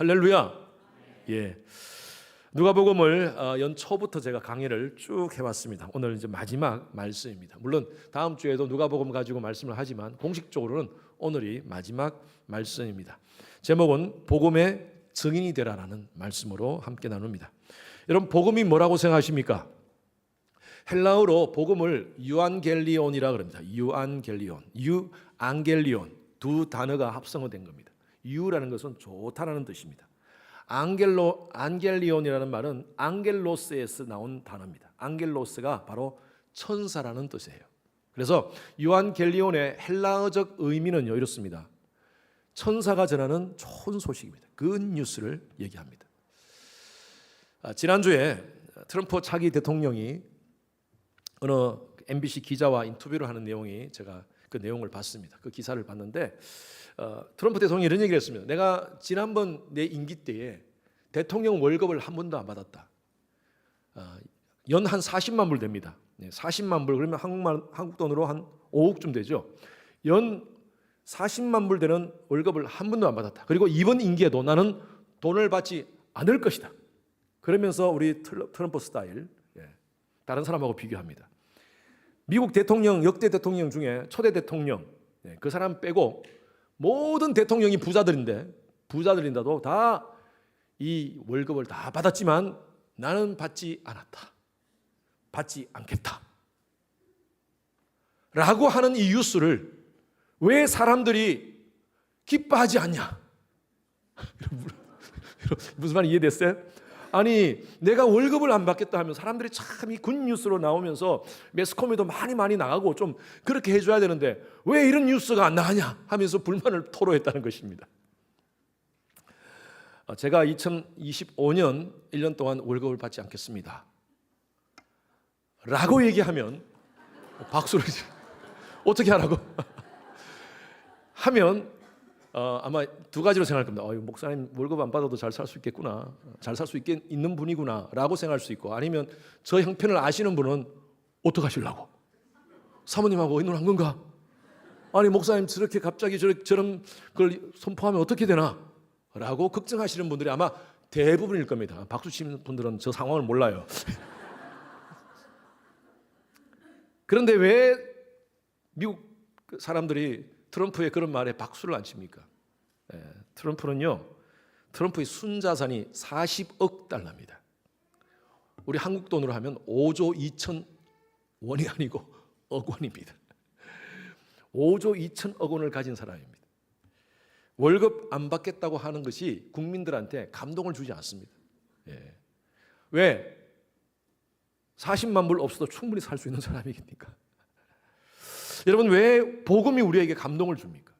할렐루야. 예. 누가복음을 연초부터 제가 강의를 쭉 해왔습니다. 오늘 이제 마지막 말씀입니다. 물론 다음 주에도 누가복음 가지고 말씀을 하지만 공식적으로는 오늘이 마지막 말씀입니다. 제목은 복음의 증인이 되라라는 말씀으로 함께 나눕니다. 여러분, 복음이 뭐라고 생각하십니까? 헬라어로 복음을 유안겔리온이라 그럽니다. 유안겔리온, 유안겔리온 두 단어가 합성어된 겁니다. 유라는 것은 좋다라는 뜻입니다. 안겔리온이라는 말은 앙겔로스에서 나온 단어입니다. 앙겔로스가 바로 천사라는 뜻이에요. 그래서 유안겔리온의 헬라어적 의미는요, 이렇습니다. 천사가 전하는 좋은 소식입니다. 굿뉴스를 얘기합니다. 지난주에 트럼프 차기 대통령이 어느 MBC 기자와 인터뷰를 하는 내용이, 제가 그 내용을 봤습니다. 그 기사를 봤는데 트럼프 대통령이 이런 얘기를 했습니다. 내가 지난번 내 임기 때에 대통령 월급을 한 번도 안 받았다. 연 한 40만 불 됩니다. 40만 불 그러면 한국 돈으로 한 5억쯤 되죠. 연 40만 불 되는 월급을 한 번도 안 받았다. 그리고 이번 임기에도 나는 돈을 받지 않을 것이다. 그러면서 우리 트럼프 스타일, 다른 사람하고 비교합니다. 미국 대통령, 역대 대통령 중에 초대 대통령, 그 사람 빼고 모든 대통령이 부자들인데도 다 이 월급을 다 받았지만 나는 받지 않았다. 받지 않겠다. 라고 하는 이 뉴스를 왜 사람들이 기뻐하지 않냐? 무슨 말이 이해됐어요? 아니, 내가 월급을 안 받겠다 하면 사람들이 참 이 굿뉴스로 나오면서 매스컴에도 많이 나가고 좀 그렇게 해줘야 되는데 왜 이런 뉴스가 안 나가냐 하면서 불만을 토로했다는 것입니다. 제가 2025년 1년 동안 월급을 받지 않겠습니다 라고 얘기하면 박수를 어떻게 하라고? 하면 아마 두 가지로 생각할 겁니다. 목사님 월급 안 받아도 잘 살 수 있겠구나, 잘 살 수 있는 분이구나 라고 생각할 수 있고, 아니면 저 형편을 아시는 분은 어떡하시려고? 사모님하고 의논한 건가? 아니, 목사님 저렇게 갑자기 저런 걸 선포하면 어떻게 되나? 라고 걱정하시는 분들이 아마 대부분일 겁니다. 박수 치는 분들은 저 상황을 몰라요. 그런데 왜 미국 사람들이 트럼프의 그런 말에 박수를 안 칩니까? 트럼프의 순자산이 40억 달러입니다. 우리 한국 돈으로 하면 5조 2천 원이 아니고 억 원입니다. 5조 2천억 원을 가진 사람입니다. 월급 안 받겠다고 하는 것이 국민들한테 감동을 주지 않습니다. 왜? 40만 불 없어도 충분히 살 수 있는 사람이니까. 여러분, 왜 복음이 우리에게 감동을 줍니까?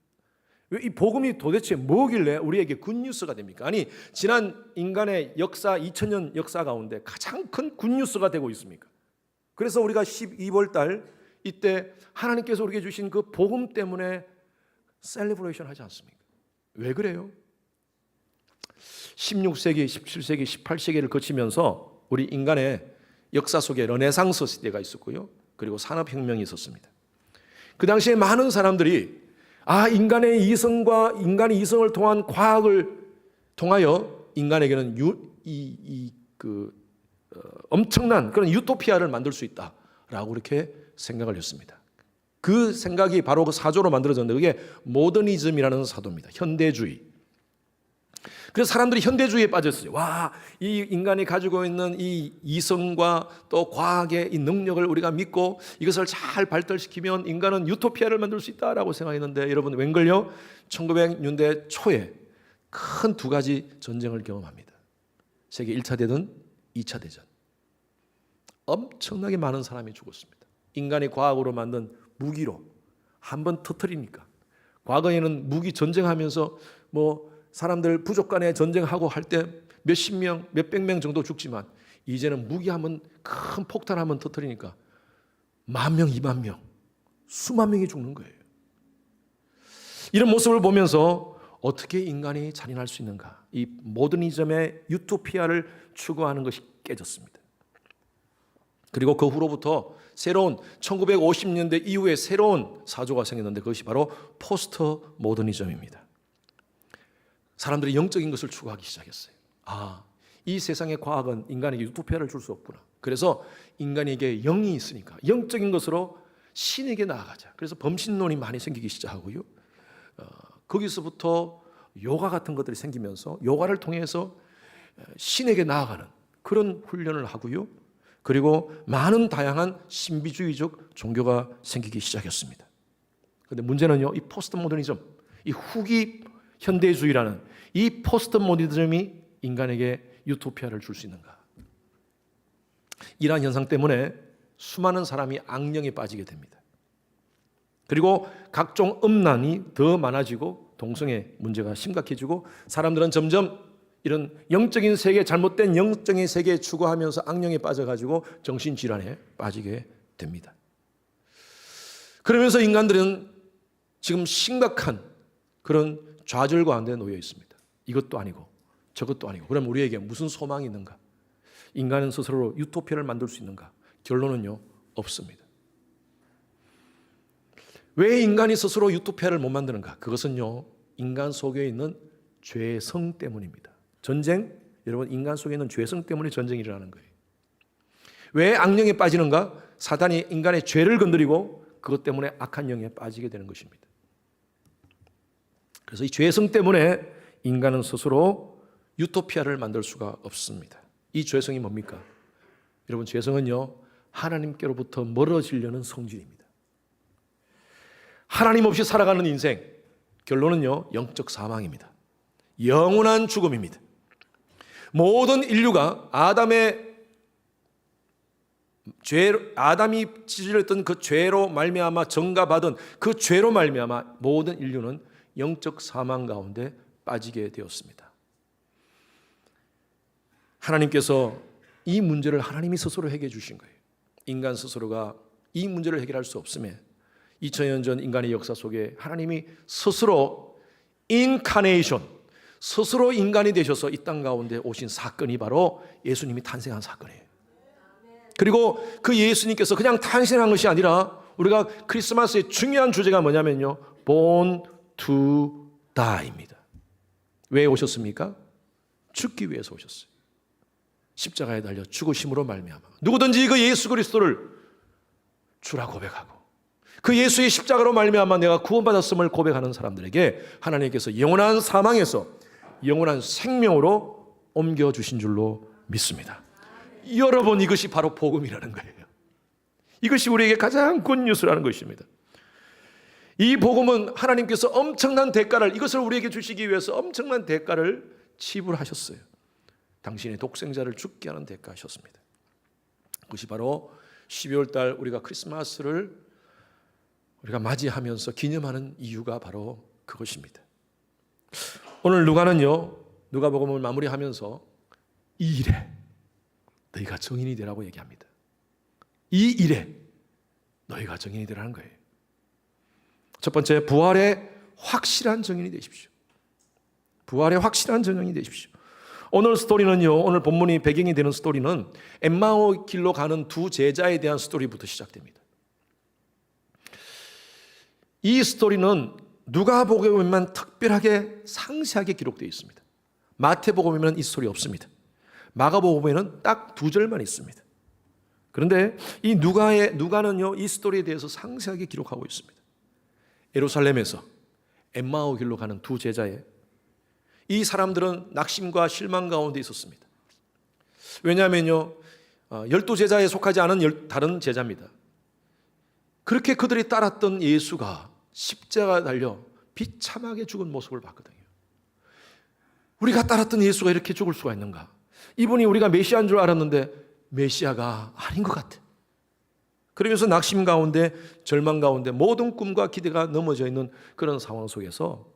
왜 이 복음이 도대체 뭐길래 우리에게 굿뉴스가 됩니까? 아니, 지난 인간의 역사, 2000년 역사 가운데 가장 큰 굿뉴스가 되고 있습니까? 그래서 우리가 12월 달 이때 하나님께서 우리에게 주신 그 복음 때문에 셀레브레이션 하지 않습니까? 왜 그래요? 16세기, 17세기, 18세기를 거치면서 우리 인간의 역사 속에 르네상스 시대가 있었고요. 그리고 산업혁명이 있었습니다. 그 당시에 많은 사람들이 인간의 이성을 통한 과학을 통하여 인간에게는 엄청난 그런 유토피아를 만들 수 있다라고 그렇게 생각을 했습니다. 그 생각이 바로 그 사조로 만들어졌는데 그게 모더니즘이라는 사도입니다. 현대주의. 그래서 사람들이 현대주의에 빠졌어요. 이 인간이 가지고 있는 이 이성과 또 과학의 이 능력을 우리가 믿고 이것을 잘 발달시키면 인간은 유토피아를 만들 수 있다라고 생각했는데, 여러분 웬걸요? 1900년대 초에 큰 두 가지 전쟁을 경험합니다. 세계 1차 대전, 2차 대전. 엄청나게 많은 사람이 죽었습니다. 인간이 과학으로 만든 무기로 한번 터뜨리니까. 과거에는 무기 전쟁하면서 사람들 부족 간에 전쟁하고 할 때 몇십 명, 몇백 명 정도 죽지만 이제는 무기 한번 큰 폭탄 한번 터뜨리니까 10,000명, 20,000명, 수만 명이 죽는 거예요. 이런 모습을 보면서 어떻게 인간이 잔인할 수 있는가? 이 모더니즘의 유토피아를 추구하는 것이 깨졌습니다. 그리고 그 후로부터 새로운 1950년대 이후에 새로운 사조가 생겼는데 그것이 바로 포스트 모더니즘입니다. 사람들이 영적인 것을 추구하기 시작했어요. 이 세상의 과학은 인간에게 유토피아를 줄 수 없구나. 그래서 인간에게 영이 있으니까 영적인 것으로 신에게 나아가자. 그래서 범신론이 많이 생기기 시작하고요. 거기서부터 요가 같은 것들이 생기면서 요가를 통해서 신에게 나아가는 그런 훈련을 하고요. 그리고 많은 다양한 신비주의적 종교가 생기기 시작했습니다. 그런데 문제는요, 이 포스트 모더니즘, 이 후기 현대주의라는 이 포스트 모더니즘이 인간에게 유토피아를 줄 수 있는가? 이러한 현상 때문에 수많은 사람이 악령에 빠지게 됩니다. 그리고 각종 음란이 더 많아지고 동성애 문제가 심각해지고 사람들은 점점 이런 영적인 세계, 잘못된 영적인 세계에 추구하면서 악령에 빠져가지고 정신질환에 빠지게 됩니다. 그러면서 인간들은 지금 심각한 그런 좌절 가운데 놓여 있습니다. 이것도 아니고 저것도 아니고. 그럼 우리에게 무슨 소망이 있는가? 인간은 스스로 유토피아를 만들 수 있는가? 결론은요, 없습니다. 왜 인간이 스스로 유토피아를 못 만드는가? 그것은요, 인간 속에 있는 죄성 때문입니다. 전쟁, 여러분, 인간 속에 있는 죄성 때문에 전쟁이 일어나는 거예요. 왜 악령에 빠지는가? 사단이 인간의 죄를 건드리고 그것 때문에 악한 영에 빠지게 되는 것입니다. 그래서 이 죄성 때문에 인간은 스스로 유토피아를 만들 수가 없습니다. 이 죄성이 뭡니까? 여러분, 죄성은요, 하나님께로부터 멀어지려는 성질입니다. 하나님 없이 살아가는 인생, 결론은요, 영적 사망입니다. 영원한 죽음입니다. 모든 인류가 아담이 찌질했던 그 죄로 말미암아 전가받은 그 죄로 말미암아 모든 인류는 영적 사망 가운데 빠지게 되었습니다. 하나님께서 이 문제를 하나님이 스스로 해결해 주신 거예요. 인간 스스로가 이 문제를 해결할 수 없음에 2000년 전 인간의 역사 속에 하나님이 스스로 인카네이션, 스스로 인간이 되셔서 이 땅 가운데 오신 사건이 바로 예수님이 탄생한 사건이에요. 그리고 그 예수님께서 그냥 탄생한 것이 아니라 우리가 크리스마스의 중요한 주제가 뭐냐면요, born to die입니다. 왜 오셨습니까? 죽기 위해서 오셨어요. 십자가에 달려 죽으심으로 말미암아 누구든지 그 예수 그리스도를 주라 고백하고 그 예수의 십자가로 말미암아 내가 구원받았음을 고백하는 사람들에게 하나님께서 영원한 사망에서 영원한 생명으로 옮겨주신 줄로 믿습니다. 여러분, 이것이 바로 복음이라는 거예요. 이것이 우리에게 가장 굿뉴스라는 것입니다. 이 복음은 하나님께서 엄청난 대가를, 이것을 우리에게 주시기 위해서 엄청난 대가를 지불하셨어요. 당신의 독생자를 죽게 하는 대가하셨습니다. 그것이 바로 12월 달 우리가 크리스마스를 우리가 맞이하면서 기념하는 이유가 바로 그것입니다. 오늘 누가복음을 마무리하면서 이 일에 너희가 증인이 되라고 얘기합니다. 이 일에 너희가 증인이 되라는 거예요. 첫 번째, 부활의 확실한 증인이 되십시오. 부활의 확실한 증인이 되십시오. 오늘 스토리는요, 오늘 본문이 배경이 되는 스토리는 엠마오 길로 가는 두 제자에 대한 스토리부터 시작됩니다. 이 스토리는 누가복음에만 특별하게 상세하게 기록되어 있습니다. 마태복음에는 이 스토리 없습니다. 마가복음에는 딱 2절만 있습니다. 그런데 이 누가는요, 이 스토리에 대해서 상세하게 기록하고 있습니다. 예루살렘에서 엠마오 길로 가는 두 제자의 이 사람들은 낙심과 실망 가운데 있었습니다. 왜냐하면요, 12제자에 속하지 않은 다른 제자입니다. 그렇게 그들이 따랐던 예수가 십자가 달려 비참하게 죽은 모습을 봤거든요. 우리가 따랐던 예수가 이렇게 죽을 수가 있는가? 이분이 우리가 메시아인 줄 알았는데 메시아가 아닌 것 같아. 그러면서 낙심 가운데, 절망 가운데 모든 꿈과 기대가 넘어져 있는 그런 상황 속에서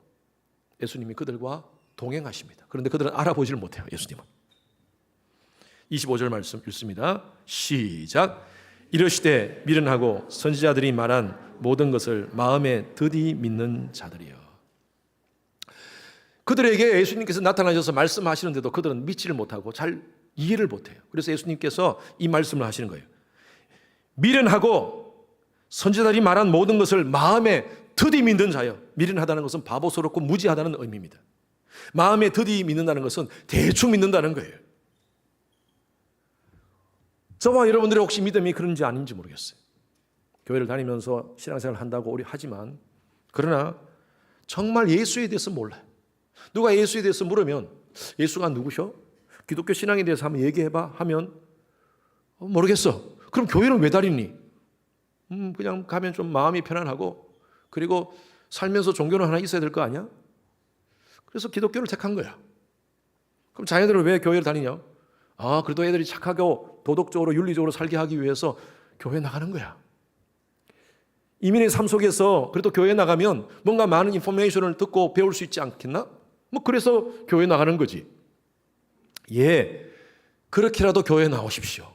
예수님이 그들과 동행하십니다. 그런데 그들은 알아보지를 못해요. 예수님은. 25절 말씀 읽습니다. 시작. 이르시되 미련하고 선지자들이 말한 모든 것을 마음에 드디 믿는 자들이여. 그들에게 예수님께서 나타나셔서 말씀하시는데도 그들은 믿지를 못하고 잘 이해를 못해요. 그래서 예수님께서 이 말씀을 하시는 거예요. 미련하고 선지자들이 말한 모든 것을 마음에 드디 믿는 자여. 미련하다는 것은 바보스럽고 무지하다는 의미입니다. 마음에 더디 믿는다는 것은 대충 믿는다는 거예요. 저와 여러분들의 혹시 믿음이 그런지 아닌지 모르겠어요. 교회를 다니면서 신앙생활을 한다고 우리 하지만, 그러나 정말 예수에 대해서 몰라요. 누가 예수에 대해서 물으면 예수가 누구셔? 기독교 신앙에 대해서 한번 얘기해봐 하면 모르겠어. 그럼 교회는 왜 다니니? 그냥 가면 좀 마음이 편안하고, 그리고 살면서 종교는 하나 있어야 될 거 아니야? 그래서 기독교를 택한 거야. 그럼 자녀들은 왜 교회를 다니냐? 그래도 애들이 착하고 도덕적으로 윤리적으로 살게 하기 위해서 교회 나가는 거야. 이민의 삶 속에서 그래도 교회 나가면 뭔가 많은 인포메이션을 듣고 배울 수 있지 않겠나? 그래서 교회 나가는 거지. 그렇게라도 교회 나오십시오.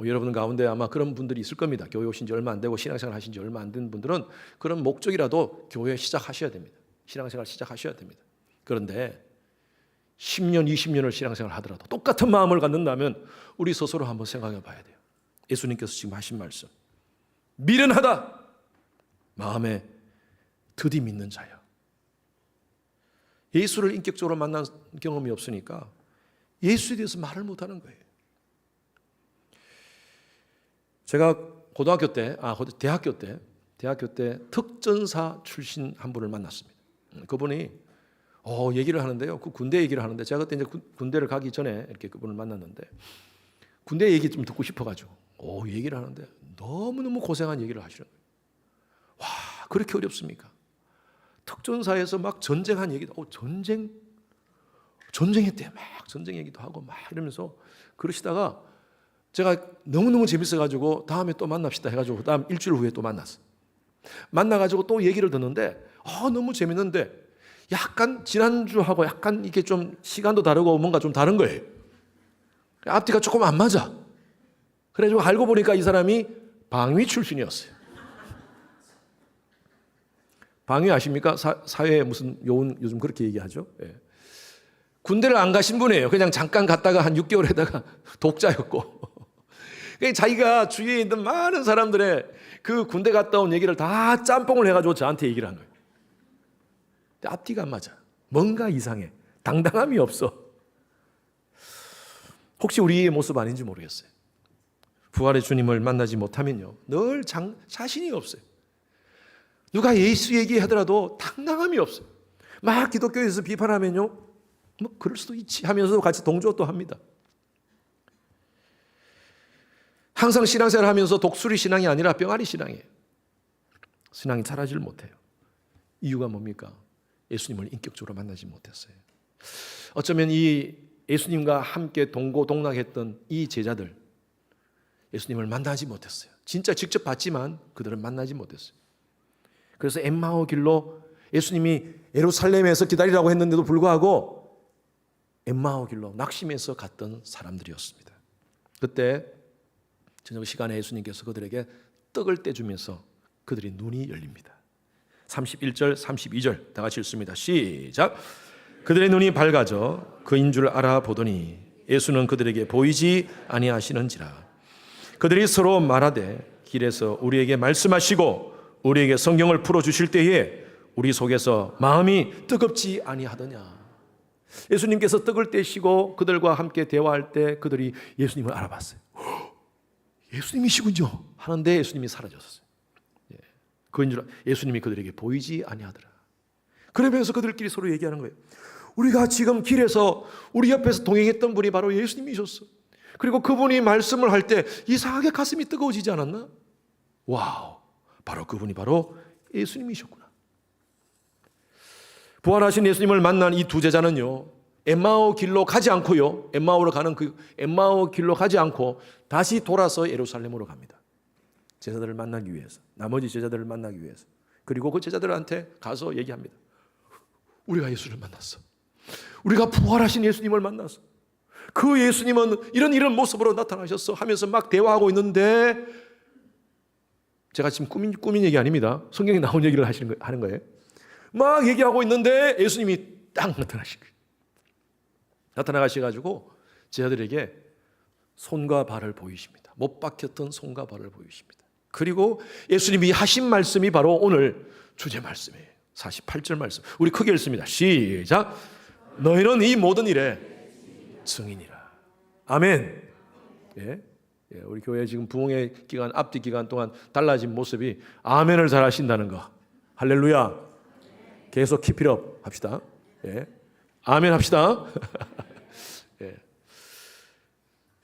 여러분 가운데 아마 그런 분들이 있을 겁니다. 교회 오신 지 얼마 안 되고 신앙생활 하신 지 얼마 안 된 분들은 그런 목적이라도 교회 시작하셔야 됩니다. 신앙생활 시작하셔야 됩니다. 그런데 10년, 20년을 신앙생활 하더라도 똑같은 마음을 갖는다면 우리 스스로 한번 생각해 봐야 돼요. 예수님께서 지금 하신 말씀, 미련하다, 마음에 드디 믿는 자야. 예수를 인격적으로 만난 경험이 없으니까 예수에 대해서 말을 못하는 거예요. 제가 대학교 때 특전사 출신 한 분을 만났습니다. 그분이 얘기를 하는데요. 그 군대 얘기를 하는데, 제가 그때 이제 군대를 가기 전에 이렇게 그분을 만났는데 군대 얘기 좀 듣고 싶어가지고 얘기를 하는데 너무너무 고생한 얘기를 하시는 거예요. 와, 그렇게 어렵습니까? 특전사에서 막 전쟁한 얘기도, 전쟁했대, 막 전쟁 얘기도 하고 막 이러면서 그러시다가 제가 너무너무 재밌어가지고 다음에 또 만납시다 해가지고 다음 일주일 후에 또 만나가지고 또 얘기를 듣는데 너무 재밌는데 약간 지난주하고 약간 이게 좀 시간도 다르고 뭔가 좀 다른 거예요. 앞뒤가 조금 안 맞아. 그래가지고 알고 보니까 이 사람이 방위 출신이었어요. 방위 아십니까? 사회에 무슨 요즘 그렇게 얘기하죠. 군대를 안 가신 분이에요. 그냥 잠깐 갔다가 한 6개월 에다가 독자였고 자기가 주위에 있는 많은 사람들의 그 군대 갔다 온 얘기를 다 짬뽕을 해가지고 저한테 얘기를 한 거예요. 근데 앞뒤가 안 맞아. 뭔가 이상해. 당당함이 없어. 혹시 우리의 모습 아닌지 모르겠어요. 부활의 주님을 만나지 못하면요, 늘 자신이 없어요. 누가 예수 얘기하더라도 당당함이 없어요. 막 기독교에서 비판하면요, 그럴 수도 있지 하면서도 같이 동조도 합니다. 항상 신앙생활 하면서 독수리 신앙이 아니라 병아리 신앙이에요. 신앙이 자라질 못해요. 이유가 뭡니까? 예수님을 인격적으로 만나지 못했어요. 어쩌면 이 예수님과 함께 동고동락했던 이 제자들, 예수님을 만나지 못했어요. 진짜 직접 봤지만 그들은 만나지 못했어요. 그래서 엠마오 길로 예수님이 예루살렘에서 기다리라고 했는데도 불구하고 엠마오 길로 낙심해서 갔던 사람들이었습니다. 그때 저녁 시간에 예수님께서 그들에게 떡을 떼주면서 그들의 눈이 열립니다. 31절, 32절 다 같이 읽습니다. 시작. 그들의 눈이 밝아져 그인 줄 알아보더니 예수는 그들에게 보이지 아니하시는지라. 그들이 서로 말하되 길에서 우리에게 말씀하시고 우리에게 성경을 풀어주실 때에 우리 속에서 마음이 뜨겁지 아니하더냐. 예수님께서 떡을 떼시고 그들과 함께 대화할 때 그들이 예수님을 알아봤어요. 예수님이시군요 하는데 예수님이 사라졌어요. 그인 줄 예수님이 그들에게 보이지 아니하더라. 그러면서 그들끼리 서로 얘기하는 거예요. 우리가 지금 길에서 우리 옆에서 동행했던 분이 바로 예수님이셨어. 그리고 그분이 말씀을 할 때 이상하게 가슴이 뜨거워지지 않았나? 와우, 바로 그분이 바로 예수님이셨구나. 부활하신 예수님을 만난 이 두 제자는요, 엠마오 길로 가지 않고요, 엠마오로 가는 그 엠마오 길로 가지 않고 다시 돌아서 예루살렘으로 갑니다. 제자들을 만나기 위해서, 나머지 제자들을 만나기 위해서. 그리고 그 제자들한테 가서 얘기합니다. 우리가 예수를 만났어. 우리가 부활하신 예수님을 만났어. 그 예수님은 이런 모습으로 나타나셨어 하면서 막 대화하고 있는데, 제가 지금 꾸민 얘기 아닙니다. 성경에 나온 얘기를 하는 거예요. 막 얘기하고 있는데 예수님이 딱 나타나신 거예요. 나타나가셔가지고 제자들에게 손과 발을 보이십니다. 못 박혔던 손과 발을 보이십니다. 그리고 예수님이 하신 말씀이 바로 오늘 주제 말씀이에요. 48절 말씀. 우리 크게 읽습니다. 시작. 너희는 이 모든 일에 증인이라. 아멘. 예? 예, 우리 교회 지금 부흥의 기간, 앞뒤 기간 동안 달라진 모습이 아멘을 잘 하신다는 거. 할렐루야. 계속 keep it up 합시다. 예. 아멘 합시다. 예.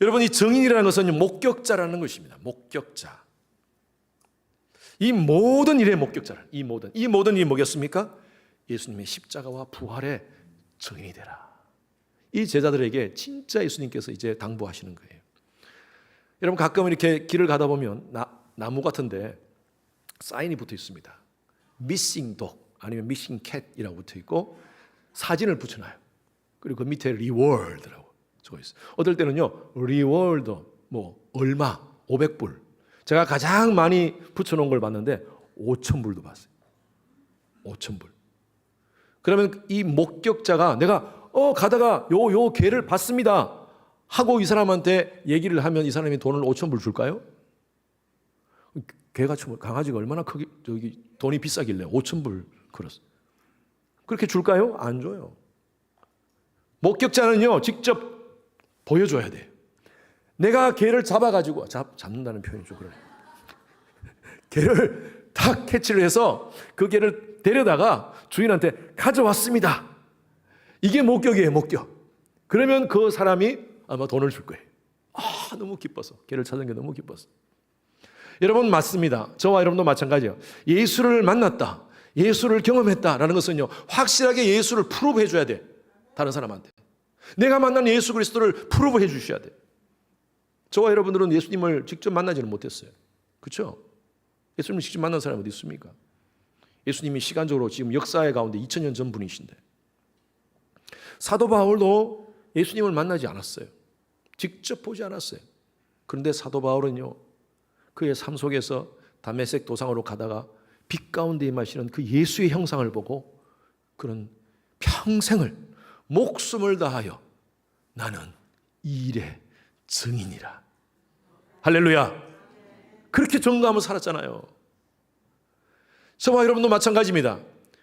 여러분, 이 증인이라는 것은 목격자라는 것입니다. 목격자. 이 모든 일의 목격자라. 이 모든 일이 뭐겠습니까? 예수님의 십자가와 부활의 증인이 되라. 이 제자들에게 진짜 예수님께서 이제 당부하시는 거예요. 여러분, 가끔 이렇게 길을 가다 보면 나무 같은데 사인이 붙어 있습니다. Missing dog 아니면 Missing cat이라고 붙어 있고 사진을 붙여놔요. 그리고 그 밑에 reward라고 적어 있어요. 어떨 때는요, reward 뭐 얼마 500불. 제가 가장 많이 붙여놓은 걸 봤는데 5,000불도 봤어요. 5,000불. 그러면 이 목격자가 내가 가다가 요 개를 봤습니다 하고 이 사람한테 얘기를 하면 이 사람이 돈을 5,000불 줄까요? 개가 강아지가 얼마나 크게 돈이 비싸길래 5,000불 걸었어. 그렇게 줄까요? 안 줘요. 목격자는요, 직접 보여줘야 돼요. 내가 개를 잡아가지고 잡는다는 표현이죠. 그래. 개를 딱 캐치를 해서 그 개를 데려다가 주인한테 가져왔습니다. 이게 목격이에요, 목격. 그러면 그 사람이 아마 돈을 줄 거예요. 너무 기뻐서. 개를 찾은 게 너무 기뻐서. 여러분, 맞습니다. 저와 여러분도 마찬가지예요. 예수를 만났다, 예수를 경험했다라는 것은요, 확실하게 예수를 프루브해 줘야 돼. 다른 사람한테. 내가 만난 예수 그리스도를 프루브해 주셔야 돼. 저와 여러분들은 예수님을 직접 만나지는 못했어요. 그렇죠? 예수님을 직접 만난 사람이 어디 있습니까? 예수님이 시간적으로 지금 역사의 가운데 2000년 전 분이신데, 사도 바울도 예수님을 만나지 않았어요. 직접 보지 않았어요. 그런데 사도 바울은요, 그의 삶 속에서 다메섹 도상으로 가다가 빛 가운데 임하시는 그 예수의 형상을 보고 그런 평생을 목숨을 다하여 나는 이 일의 증인이라. 할렐루야. 그렇게 전가하며 살았잖아요. 저와 여러분도 마찬가지입니다.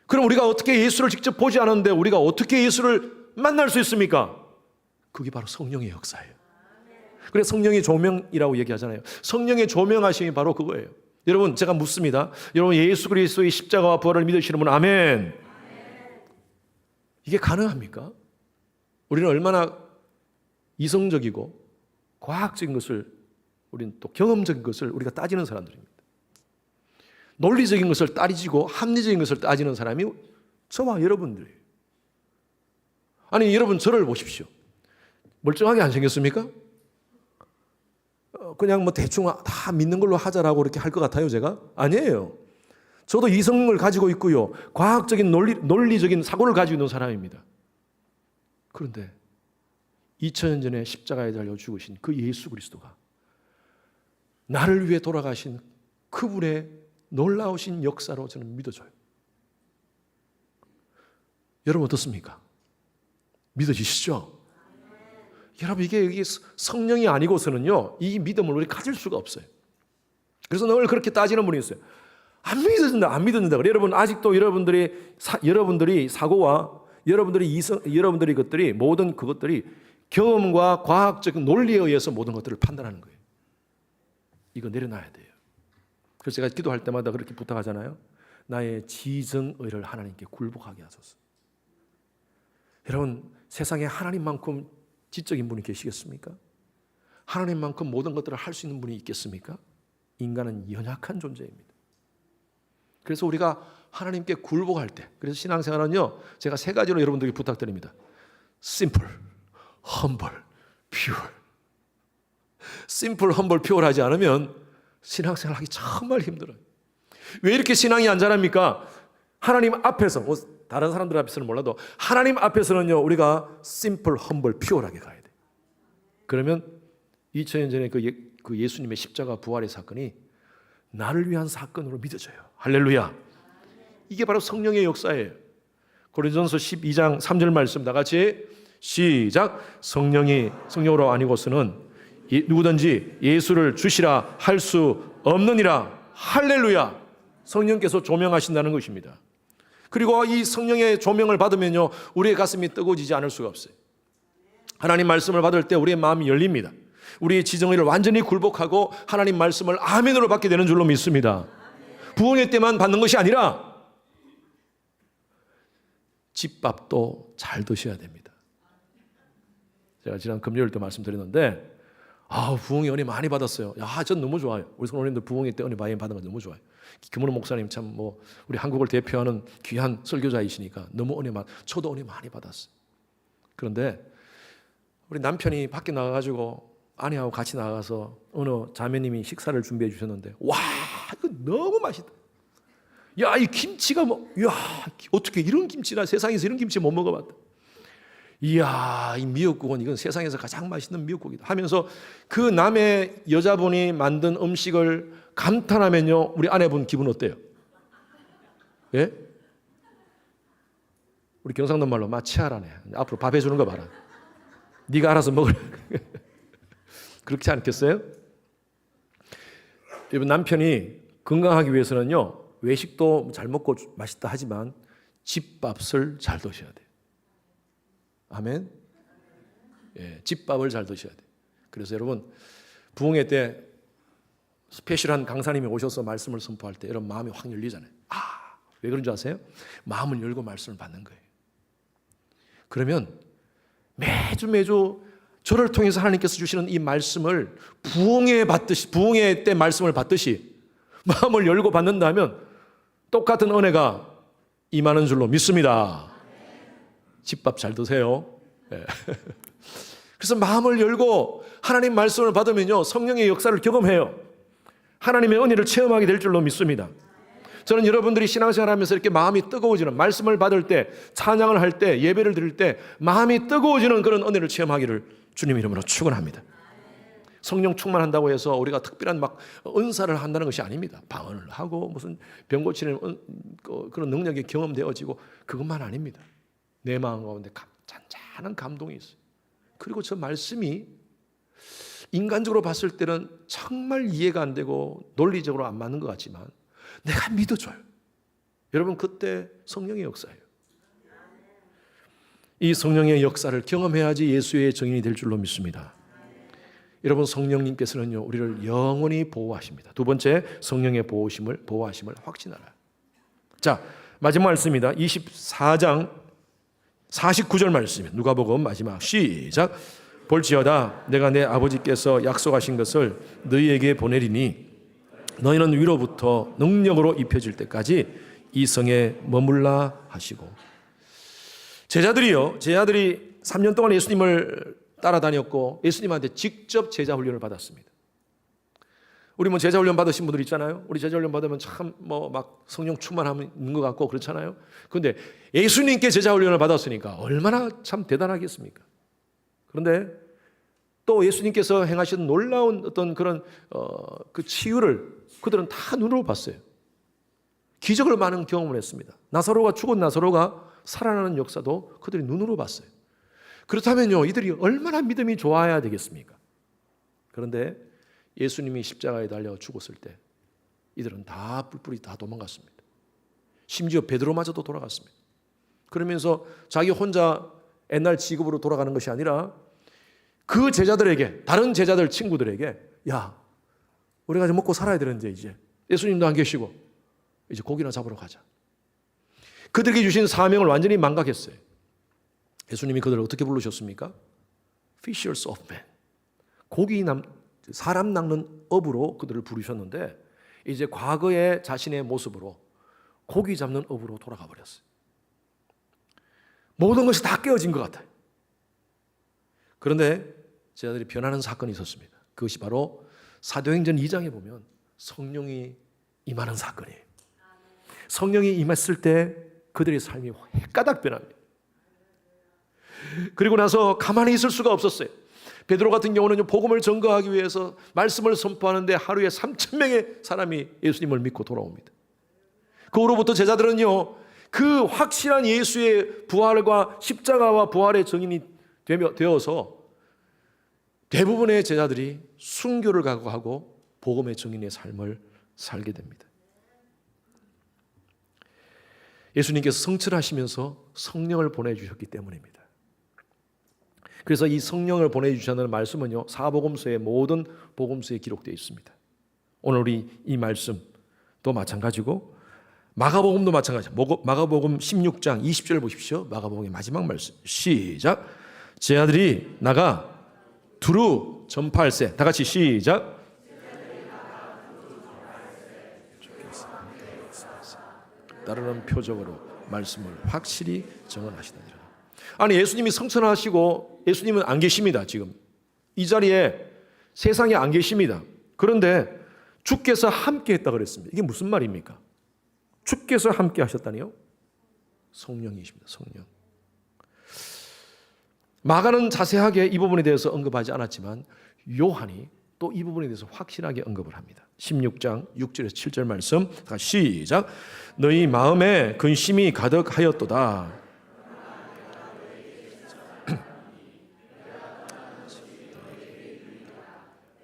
그럼 우리가 어떻게 예수를 직접 보지 않았는데 우리가 어떻게 예수를 만날 수 있습니까? 그게 바로 성령의 역사예요. 그래서 성령의 조명이라고 얘기하잖아요. 성령의 조명하심이 바로 그거예요. 여러분, 제가 묻습니다. 여러분, 예수 그리스도의 십자가와 부활을 믿으시는 분, 아멘. 이게 가능합니까? 우리는 얼마나 이성적이고 과학적인 것을, 우리는 또 경험적인 것을 우리가 따지는 사람들입니다. 논리적인 것을 따지고 합리적인 것을 따지는 사람이 저와 여러분들이에요. 아니, 여러분 저를 보십시오. 멀쩡하게 안 생겼습니까? 그냥 뭐 대충 다 믿는 걸로 하자라고 이렇게 할 것 같아요, 제가? 아니에요. 저도 이성을 가지고 있고요, 과학적인 논리적인 사고를 가지고 있는 사람입니다. 그런데 2000년 전에 십자가에 달려 죽으신 그 예수 그리스도가 나를 위해 돌아가신 그분의 놀라우신 역사로 저는 믿어져요. 여러분 어떻습니까? 믿어지시죠? 여러분, 이게 성령이 아니고서는요, 이 믿음을 우리 가질 수가 없어요. 그래서 늘 그렇게 따지는 분이 있어요. 안 믿어진다. 그래, 여러분, 아직도 여러분들이 사고와 여러분들이 것들이 모든 그것들이 경험과 과학적인 논리에 의해서 모든 것들을 판단하는 거예요. 이거 내려놔야 돼요. 그래서 제가 기도할 때마다 그렇게 부탁하잖아요. 나의 지정의를 하나님께 굴복하게 하소서. 여러분, 세상에 하나님만큼 지적인 분이 계시겠습니까? 하나님만큼 모든 것들을 할 수 있는 분이 있겠습니까? 인간은 연약한 존재입니다. 그래서 우리가 하나님께 굴복할 때, 그래서 신앙생활은요, 제가 3가지로 여러분들에게 부탁드립니다. Simple, humble, pure. Simple, humble, pure 하지 않으면 신앙생활 하기 정말 힘들어요. 왜 이렇게 신앙이 안 자랍니까? 하나님 앞에서, 다른 사람들 앞에서는 몰라도 하나님 앞에서는요, 우리가 simple, humble, pure하게 가야 돼. 그러면 2000년 전에 그 예수님의 십자가 부활의 사건이 나를 위한 사건으로 믿어져요. 할렐루야. 이게 바로 성령의 역사예요. 고린도전서 12장 3절 말씀 다 같이 시작. 성령으로 아니고서는 누구든지 예수를 주시라 할 수 없느니라. 할렐루야. 성령께서 조명하신다는 것입니다. 그리고 이 성령의 조명을 받으면요, 우리의 가슴이 뜨거워지지 않을 수가 없어요. 하나님 말씀을 받을 때 우리의 마음이 열립니다. 우리의 지정의를 완전히 굴복하고 하나님 말씀을 아멘으로 받게 되는 줄로 믿습니다. 부흥회 때만 받는 것이 아니라 집밥도 잘 드셔야 됩니다. 제가 지난 금요일 때 말씀드렸는데 부흥회 은혜 많이 받았어요. 전 너무 좋아요. 우리 성도님들 부흥회 때 은혜 많이 받은 거 너무 좋아요. 김은호 목사님 참 우리 한국을 대표하는 귀한 설교자이시니까 너무 은혜 저도 은혜 많이 받았어요. 그런데 우리 남편이 밖에 나가가지고 아내하고 같이 나가서 어느 자매님이 식사를 준비해 주셨는데 이거 너무 맛있다. 이 김치가 어떻게 이런 김치나 세상에서 이런 김치 못 먹어봤다. 이 미역국은 이건 세상에서 가장 맛있는 미역국이다 하면서 그 남의 여자분이 만든 음식을 감탄하면요, 우리 아내분 기분 어때요? 예? 우리 경상도 말로 마치아라네. 앞으로 밥 해주는 거 봐라. 네가 알아서 먹으라. 그렇지 않겠어요? 여러분, 남편이 건강하기 위해서는요, 외식도 잘 먹고 맛있다 하지만 집밥을 잘 드셔야 돼요. 아멘. 예, 집밥을 잘 드셔야 돼요. 그래서 여러분, 부흥회 때 스페셜한 강사님이 오셔서 말씀을 선포할 때 여러분 마음이 확 열리잖아요. 왜 그런 줄 아세요? 마음을 열고 말씀을 받는 거예요. 그러면 매주 저를 통해서 하나님께서 주시는 이 말씀을 부흥회 때 말씀을 받듯이 마음을 열고 받는다면 똑같은 은혜가 임하는 줄로 믿습니다. 집밥 잘 드세요. 네. 그래서 마음을 열고 하나님 말씀을 받으면요, 성령의 역사를 경험해요. 하나님의 은혜를 체험하게 될 줄로 믿습니다. 저는 여러분들이 신앙생활 하면서 이렇게 마음이 뜨거워지는, 말씀을 받을 때, 찬양을 할 때, 예배를 드릴 때 마음이 뜨거워지는 그런 은혜를 체험하기를 주님 이름으로 축원합니다. 성령 충만한다고 해서 우리가 특별한 은사를 한다는 것이 아닙니다. 방언을 하고 무슨 병 고치는 그런 능력이 경험되어지고 그것만 아닙니다. 내 마음 가운데 잔잔한 감동이 있어요. 그리고 저 말씀이 인간적으로 봤을 때는 정말 이해가 안 되고 논리적으로 안 맞는 것 같지만 내가 믿어줘요. 여러분, 그때 성령의 역사예요. 이 성령의 역사를 경험해야지 예수의 증인이 될 줄로 믿습니다. 여러분, 성령님께서는요, 우리를 영원히 보호하십니다. 두 번째, 성령의 보호하심을 확신하라. 자, 마지막 말씀입니다. 24장 49절 말씀입니다. 누가복음 마지막 시작. 볼지어다 내가 내 아버지께서 약속하신 것을 너희에게 보내리니 너희는 위로부터 능력으로 입혀질 때까지 이 성에 머물라 하시고. 제자들이 3년 동안 예수님을 따라다녔고 예수님한테 직접 제자 훈련을 받았습니다. 우리 제자 훈련 받으신 분들 있잖아요. 우리 제자 훈련 받으면 참 성령 충만함인 것 같고 그렇잖아요. 그런데 예수님께 제자 훈련을 받았으니까 얼마나 참 대단하겠습니까? 그런데 또 예수님께서 행하신 놀라운 어떤 그런 그 치유를 그들은 다 눈으로 봤어요. 기적을 많은 경험을 했습니다. 죽은 나사로가 살아나는 역사도 그들이 눈으로 봤어요. 그렇다면요, 이들이 얼마나 믿음이 좋아야 되겠습니까? 그런데 예수님이 십자가에 달려 죽었을 때 이들은 다 뿔뿔이 다 도망갔습니다. 심지어 베드로마저도 돌아갔습니다. 그러면서 자기 혼자 옛날 직업으로 돌아가는 것이 아니라 그 제자들에게, 다른 제자들 친구들에게, 야, 우리가 좀 먹고 살아야 되는데 이제 예수님도 안 계시고 이제 고기나 잡으러 가자. 그들에게 주신 사명을 완전히 망각했어요. 예수님이 그들을 어떻게 부르셨습니까? Fishers of men. 사람 낚는 업으로 그들을 부르셨는데 이제 과거의 자신의 모습으로 고기 잡는 업으로 돌아가 버렸어요. 모든 것이 다 깨어진 것 같아요. 그런데 제자들이 변하는 사건이 있었습니다. 그것이 바로 사도행전 2장에 보면 성령이 임하는 사건이에요. 성령이 임했을 때 그들의 삶이 헷가닥 변합니다. 그리고 나서 가만히 있을 수가 없었어요. 베드로 같은 경우는 복음을 전거하기 위해서 말씀을 선포하는데 하루에 3,000명의 사람이 예수님을 믿고 돌아옵니다. 그 후로부터 제자들은요, 그 확실한 예수의 부활과 십자가와 부활의 증인이 되어서 대부분의 제자들이 순교를 각오하고 복음의 증인의 삶을 살게 됩니다. 예수님께서 성천하시면서 성령을 보내주셨기 때문입니다. 그래서 이 성령을 보내주셨다는 말씀은요, 사복음서의 모든 복음서에 기록되어 있습니다. 오늘 우리 이 말씀도 마찬가지고 마가복음도 마찬가지죠. 마가복음 16장 20절 보십시오. 마가복음의 마지막 말씀 시작. 제 아들이 나가 두루 전파할세. 다 같이 시작. 따르는 표적으로 말씀을 확실히 정언하시느니라. 아니, 예수님이 성천하시고 예수님은 안 계십니다. 지금 이 자리에 세상에 안 계십니다. 그런데 주께서 함께 했다 그랬습니다. 이게 무슨 말입니까? 주께서 함께 하셨다니요? 성령이십니다. 성령. 마가는 자세하게 이 부분에 대해서 언급하지 않았지만 요한이 또 이 부분에 대해서 확실하게 언급을 합니다. 16장 6절에서 7절 말씀 시작. 너희 마음에 근심이 가득하였도다.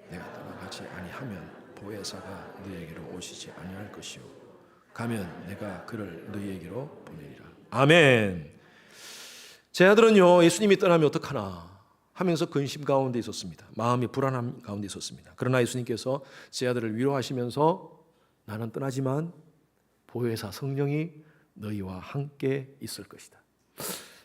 내가 떠나가지 아니하면 보혜사가 너희에게로 오시지 아니할 것이요 가면 내가 그를 너희에게로 보내리라. 아멘. 제 아들은요, 예수님이 떠나면 어떡하나 하면서 근심 가운데 있었습니다. 마음이 불안함 가운데 있었습니다. 그러나 예수님께서 제 아들을 위로하시면서 나는 떠나지만 보혜사 성령이 너희와 함께 있을 것이다.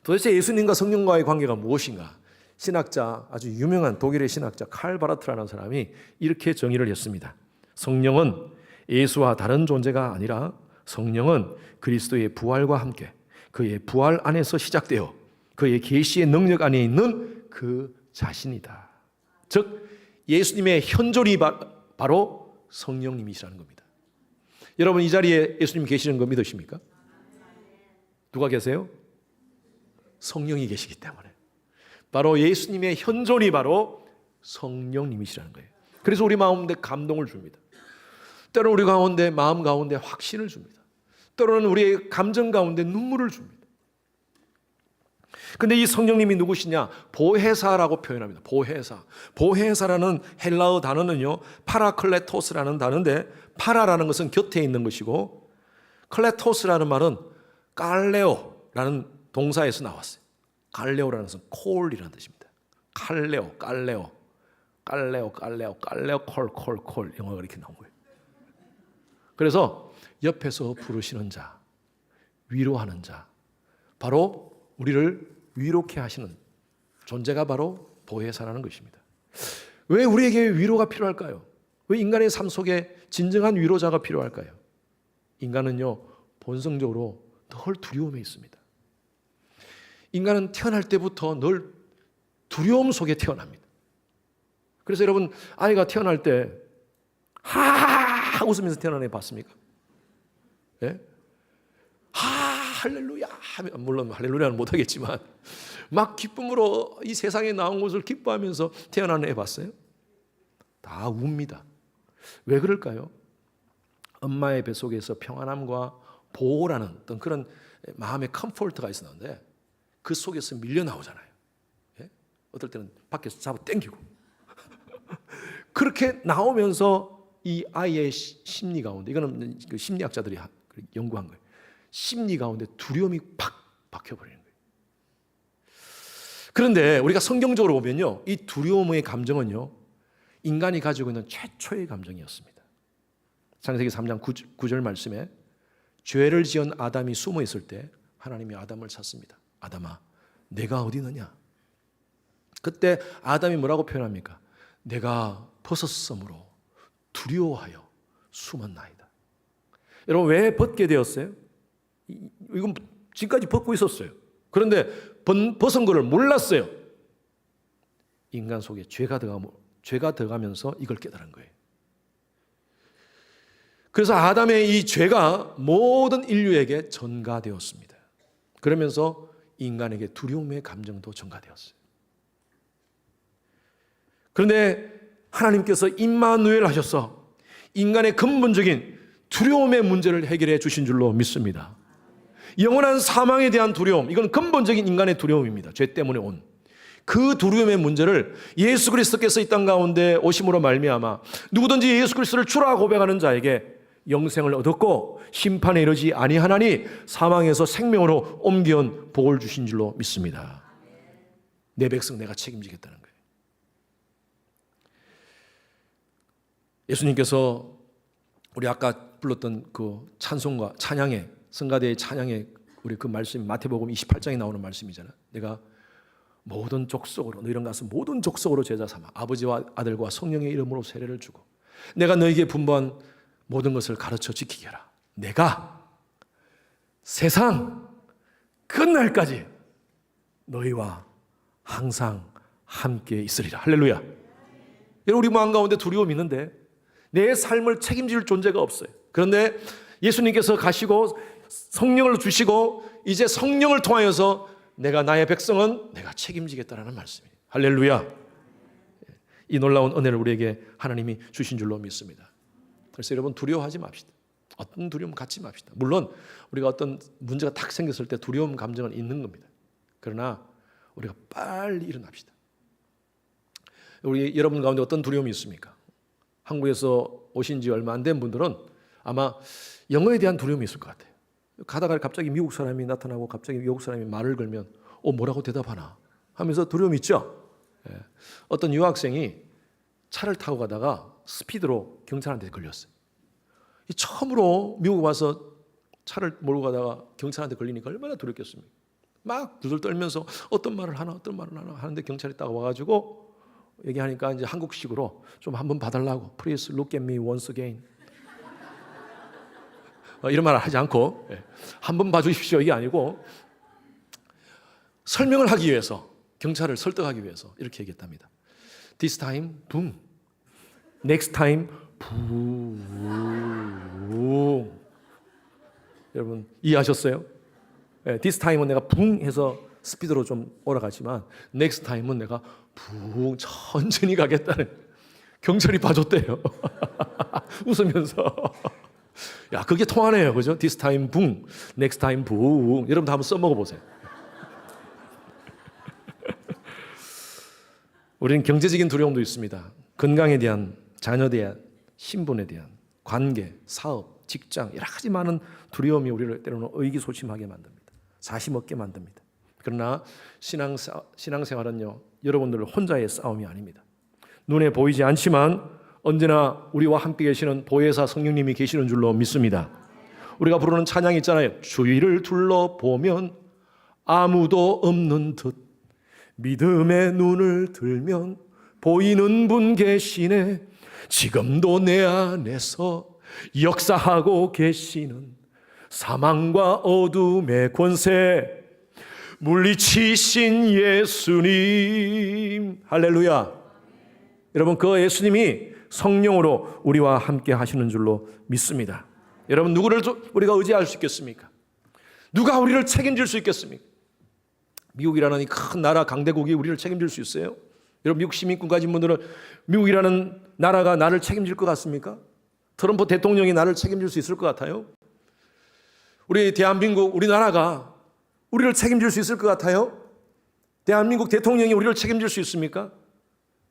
도대체 예수님과 성령과의 관계가 무엇인가? 신학자, 아주 유명한 독일의 신학자 칼 바라트라는 사람이 이렇게 정의를 했습니다. 성령은 예수와 다른 존재가 아니라 성령은 그리스도의 부활과 함께 그의 부활 안에서 시작되어 그의 계시의 능력 안에 있는 그 자신이다. 즉 예수님의 현존이 바로 성령님이시라는 겁니다. 여러분, 이 자리에 예수님 계시는 거 믿으십니까? 누가 계세요? 성령이 계시기 때문에. 바로 예수님의 현존이 바로 성령님이시라는 거예요. 그래서 우리 마음에 감동을 줍니다. 때로는 우리 가운데 마음 가운데 확신을 줍니다. 때로는 우리의 감정 가운데 눈물을 줍니다. 근데 이 성령님이 누구시냐? 보혜사라고 표현합니다. 보혜사. 보혜사라는 헬라어 단어는요, 파라클레토스라는 단어인데, 파라라는 것은 곁에 있는 것이고, 클레토스라는 말은 깔레오라는 동사에서 나왔어요. 깔레오라는 것은 콜이라는 뜻입니다. 깔레오, 콜 영어가 이렇게 나온 거예요. 그래서 옆에서 부르시는 자, 위로하는 자, 바로 우리를 위로케 하시는 존재가 바로 보혜사라는 것입니다. 왜 우리에게 위로가 필요할까요? 왜 인간의 삶 속에 진정한 위로자가 필요할까요? 인간은요, 본성적으로 늘 두려움에 있습니다. 인간은 태어날 때부터 늘 두려움 속에 태어납니다. 그래서 여러분, 아이가 태어날 때 하하 웃으면서 태어나는 애 봤습니까? 예? 할렐루야 하면, 물론 할렐루야는 못하겠지만 막 기쁨으로 이 세상에 나온 것을 기뻐하면서 태어나는 애 봤어요? 다 웁니다. 왜 그럴까요? 엄마의 뱃속에서 평안함과 보호라는 어떤 그런 마음의 컴포트가 있었는데 그 속에서 밀려 나오잖아요. 예? 어떨 때는 밖에서 잡아 당기고 그렇게 나오면서 이 아이의 심리 가운데, 이거는 그 심리학자들이 연구한 거예요. 심리 가운데 두려움이 팍 박혀버리는 거예요. 그런데 우리가 성경적으로 보면요, 이 두려움의 감정은요, 인간이 가지고 있는 최초의 감정이었습니다. 창세기 3장 9절 말씀에 죄를 지은 아담이 숨어 있을 때 하나님이 아담을 찾습니다. 아담아, 내가 어디 있느냐? 그때 아담이 뭐라고 표현합니까? 내가 벗었으므로 두려워하여 숨었나이다. 여러분, 왜 벗게 되었어요? 이건 지금까지 벗고 있었어요. 그런데 벗은 것을 몰랐어요. 인간 속에 죄가 들어가면서 이걸 깨달은 거예요. 그래서 아담의 이 죄가 모든 인류에게 전가되었습니다. 그러면서 인간에게 두려움의 감정도 전가되었어요. 그런데 하나님께서 임마누엘 하셔서 인간의 근본적인 두려움의 문제를 해결해 주신 줄로 믿습니다. 영원한 사망에 대한 두려움, 이건 근본적인 인간의 두려움입니다. 죄 때문에 온 그 두려움의 문제를 예수 그리스도께서 이 땅 가운데 오심으로 말미암아 누구든지 예수 그리스도를 주라 고백하는 자에게 영생을 얻었고 심판에 이르지 아니하나니 사망에서 생명으로 옮겨온 복을 주신 줄로 믿습니다. 내 백성 내가 책임지겠다는 거예요. 예수님께서 우리 아까 불렀던 그 찬송과 찬양의 성가대의 찬양의 우리 그 말씀 마태복음 28장에 나오는 말씀이잖아요. 내가 모든 족속으로 너희랑 가서 모든 족속으로 제자 삼아 아버지와 아들과 성령의 이름으로 세례를 주고 내가 너희에게 분부한 모든 것을 가르쳐 지키게 하라. 내가 세상 끝날까지 너희와 항상 함께 있으리라. 할렐루야. 여러분 우리 마음 가운데 두려움이 있는데 내 삶을 책임질 존재가 없어요. 그런데 예수님께서 가시고 성령을 주시고 이제 성령을 통하여서 내가 나의 백성은 내가 책임지겠다라는 말씀이에요. 할렐루야. 이 놀라운 은혜를 우리에게 하나님이 주신 줄로 믿습니다. 그래서 여러분 두려워하지 맙시다. 어떤 두려움 갖지 맙시다. 물론 우리가 어떤 문제가 딱 생겼을 때 두려움 감정은 있는 겁니다. 그러나 우리가 빨리 일어납시다. 우리 여러분 가운데 어떤 두려움이 있습니까? 한국에서 오신 지 얼마 안 된 분들은 아마 영어에 대한 두려움이 있을 것 같아요. 가다가 갑자기 미국 사람이 나타나고 갑자기 미국 사람이 말을 걸면 뭐라고 대답하나 하면서 두려움이 있죠. 예. 어떤 유학생이 차를 타고 가다가 스피드로 경찰한테 걸렸어요. 처음으로 미국 와서 차를 몰고 가다가 경찰한테 걸리니까 얼마나 두렵겠습니까? 막 두들 떨면서 어떤 말을 하나 하는데 경찰이 딱 와가지고 얘기하니까 이제 한국식으로 좀 한번 봐달라고 Please look at me once again 이런 말을 하지 않고 한번 봐주십시오 이게 아니고 설명을 하기 위해서 경찰을 설득하기 위해서 이렇게 얘기했답니다. This time boom, next time boom. 여러분 이해하셨어요? This time은 내가 붕 해서 스피드로 좀 올라가지만 next time은 내가 붕 천천히 가겠다는 경찰이 봐줬대요. 웃으면서 야 그게 통하네요. 그죠? This time 붕, next time 붕. 여러분도 한번 써먹어 보세요. 우리는 경제적인 두려움도 있습니다. 건강에 대한, 자녀에 대한, 신분에 대한, 관계, 사업, 직장 여러 가지 많은 두려움이 우리를 때로는 의기소침하게 만듭니다. 사심 없게 만듭니다. 그러나 신앙생활은요 여러분들 혼자의 싸움이 아닙니다. 눈에 보이지 않지만 언제나 우리와 함께 계시는 보혜사 성령님이 계시는 줄로 믿습니다. 우리가 부르는 찬양이 있잖아요. 주위를 둘러보면 아무도 없는 듯 믿음의 눈을 들면 보이는 분 계시네. 지금도 내 안에서 역사하고 계시는 사망과 어둠의 권세 물리치신 예수님. 할렐루야. 여러분 그 예수님이 성령으로 우리와 함께 하시는 줄로 믿습니다. 여러분 누구를 우리가 의지할 수 있겠습니까? 누가 우리를 책임질 수 있겠습니까? 미국이라는 이 큰 나라 강대국이 우리를 책임질 수 있어요? 여러분 미국 시민권 가진 분들은 미국이라는 나라가 나를 책임질 것 같습니까? 트럼프 대통령이 나를 책임질 수 있을 것 같아요? 우리 대한민국 우리나라가 우리를 책임질 수 있을 것 같아요? 대한민국 대통령이 우리를 책임질 수 있습니까?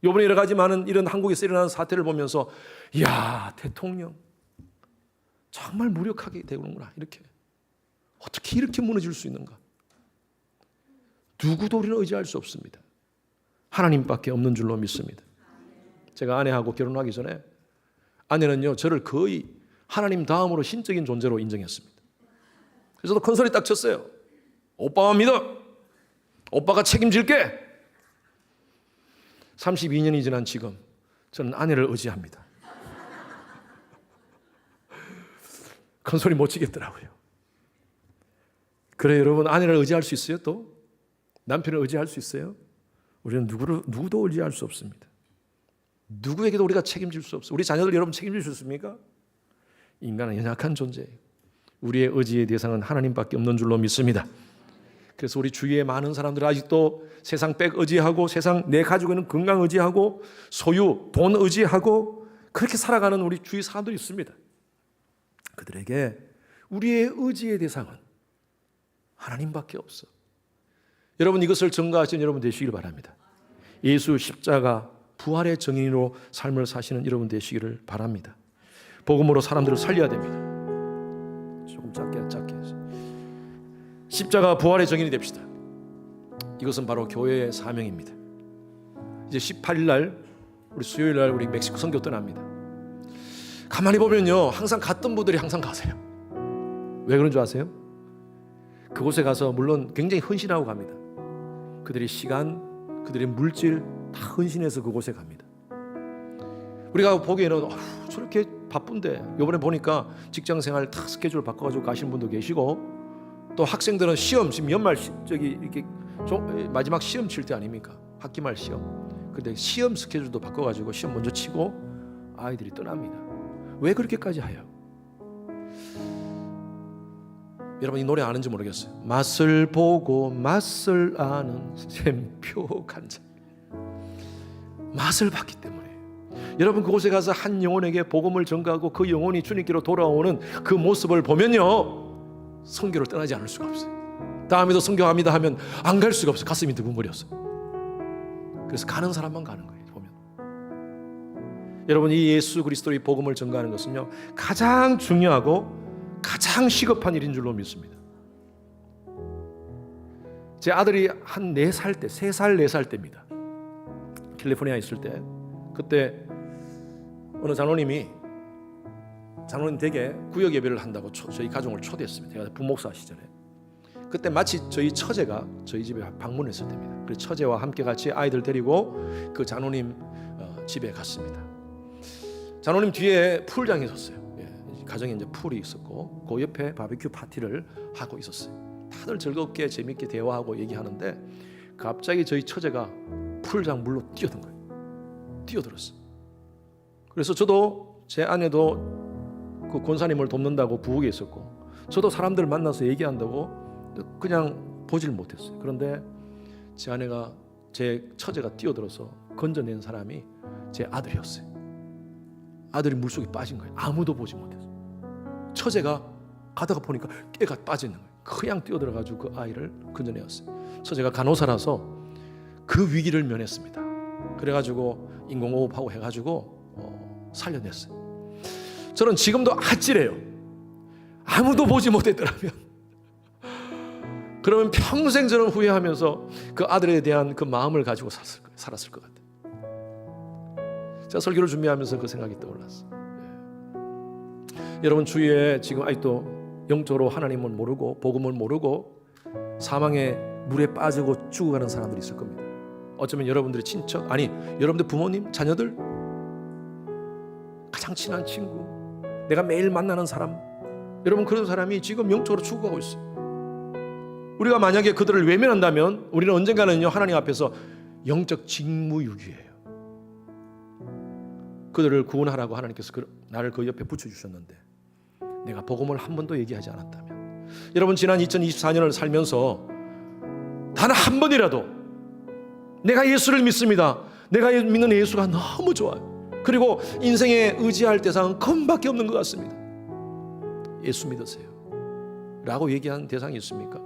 이번에 여러 가지 많은 이런 한국에서 일어나는 사태를 보면서 이야 대통령 정말 무력하게 되는구나. 이렇게 어떻게 이렇게 무너질 수 있는가? 누구도 우리를 의지할 수 없습니다. 하나님밖에 없는 줄로 믿습니다. 제가 아내하고 결혼하기 전에 아내는요 저를 거의 하나님 다음으로 신적인 존재로 인정했습니다. 그래서 저도 큰 소리 딱 쳤어요. 오빠만 믿어. 오빠가 책임질게. 32년이 지난 지금 저는 아내를 의지합니다. 큰 소리 못 치겠더라고요. 그래 여러분 아내를 의지할 수 있어요? 또 남편을 의지할 수 있어요? 우리는 누구도 의지할 수 없습니다. 누구에게도 우리가 책임질 수 없어요. 우리 자녀들 여러분 책임질 수 있습니까? 인간은 연약한 존재예요. 우리의 의지의 대상은 하나님밖에 없는 줄로 믿습니다. 그래서 우리 주위에 많은 사람들은 아직도 세상 백 의지하고 세상 내 가지고 있는 건강 의지하고 소유, 돈 의지하고 그렇게 살아가는 우리 주위 사람들이 있습니다. 그들에게 우리의 의지의 대상은 하나님밖에 없어. 여러분 이것을 증거하시는 여러분 되시길 바랍니다. 예수 십자가 부활의 증인으로 삶을 사시는 여러분 되시기를 바랍니다. 복음으로 사람들을 살려야 됩니다. 조금 짧게 해서 십자가 부활의 정인이 됩시다. 이것은 바로 교회의 사명입니다. 이제 18일 날 우리 수요일 날 우리 멕시코 선교 떠납니다. 가만히 보면요, 항상 갔던 분들이 항상 가세요. 왜 그런 줄 아세요? 그곳에 가서 물론 굉장히 헌신하고 갑니다. 그들의 시간, 그들의 물질 다 헌신해서 그곳에 갑니다. 우리가 보기에는 저렇게 바쁜데, 이번에 보니까 직장생활 다 스케줄 바꿔가지고 가시는 분도 계시고, 또 학생들은 시험 지금 연말 이렇게 마지막 시험 칠 때 아닙니까? 학기말 시험. 근데 시험 스케줄도 바꿔가지고 시험 먼저 치고 아이들이 떠납니다. 왜 그렇게까지 해요? 여러분 이 노래 아는지 모르겠어요. 맛을 보고 맛을 아는 샘표 간장. 맛을 봤기 때문에. 여러분 그곳에 가서 한 영혼에게 복음을 전가하고 그 영혼이 주님께로 돌아오는 그 모습을 보면요, 선교를 떠나지 않을 수가 없어요. 다음에도 선교합니다 하면 안 갈 수가 없어요. 가슴이 두근거려서. 그래서 가는 사람만 가는 거예요. 보면 여러분 이 예수 그리스도의 복음을 전가하는 것은요, 가장 중요하고 가장 시급한 일인 줄로 믿습니다. 제 아들이 한 4살 때, 3살 4살 때입니다. 캘리포니아에 있을 때, 그때 어느 장로님 댁에 구역 예배를 한다고 저희 가족을 초대했습니다. 제가 부목사 시절에. 그때 마치 저희 처제가 저희 집에 방문했을 때입니다. 그래서 처제와 함께 같이 아이들 데리고 그 장로님 집에 갔습니다. 장로님 뒤에 풀장에 섰어요. 가정에 이제 풀이 있었고 그 옆에 바비큐 파티를 하고 있었어요. 다들 즐겁게 재밌게 대화하고 얘기하는데 갑자기 저희 처제가 풀장 물로 뛰어든 거예요. 뛰어들었어. 그래서 저도 제 아내도 그 권사님을 돕는다고 부엌에 있었고, 저도 사람들 만나서 얘기한다고 그냥 보질 못했어요. 그런데 제 아내가, 제 처제가 뛰어들어서 건져낸 사람이 제 아들이었어요. 아들이 물속에 빠진 거예요. 아무도 보지 못했어요. 처제가 가다가 보니까 깨가 빠져 있는 거예요. 그냥 뛰어들어가지고 그 아이를 건져내었어요. 처제가 간호사라서 그 위기를 면했습니다. 그래가지고 인공호흡하고 해가지고 살려냈어요. 저는 지금도 아찔해요. 아무도 보지 못했더라면, 그러면 평생 저는 후회하면서 그 아들에 대한 그 마음을 가지고 살았을 것 같아요. 제가 설교를 준비하면서 그 생각이 떠올랐어요. 여러분 주위에 지금 아직도 영적으로 하나님을 모르고 복음을 모르고 사망의 물에 빠지고 죽어가는 사람들이 있을 겁니다. 어쩌면 여러분들의 친척, 아니 여러분들 부모님, 자녀들, 가장 친한 친구, 내가 매일 만나는 사람, 여러분 그런 사람이 지금 영적으로 죽어가고 있어요. 우리가 만약에 그들을 외면한다면 우리는 언젠가는요, 하나님 앞에서 영적 직무유기예요. 그들을 구원하라고 하나님께서 나를 그 옆에 붙여주셨는데 내가 복음을 한 번도 얘기하지 않았다면, 여러분 지난 2024년을 살면서 단 한 번이라도 내가 예수를 믿습니다, 내가 믿는 예수가 너무 좋아요, 그리고 인생에 의지할 대상은 그분밖에 없는 것 같습니다, 예수 믿으세요 라고 얘기한 대상이 있습니까?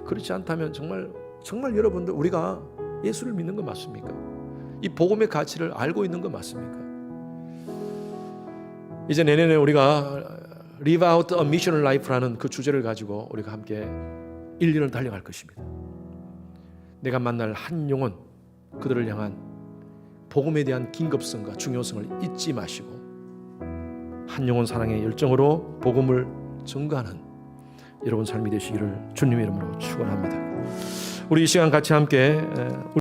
그렇지 않다면 정말 여러분들, 우리가 예수를 믿는 거 맞습니까? 이 복음의 가치를 알고 있는 거 맞습니까? 이제 내년에 우리가 Live Out a Missional Life라는 그 주제를 가지고 우리가 함께 1년을 달려갈 것입니다. 내가 만날 한 영혼, 그들을 향한 복음에 대한 긴급성과 중요성을 잊지 마시고 한 영혼 사랑의 열정으로 복음을 전가하는 여러분 삶이 되시기를 주님의 이름으로 축원합니다. 우리 이 시간 같이 함께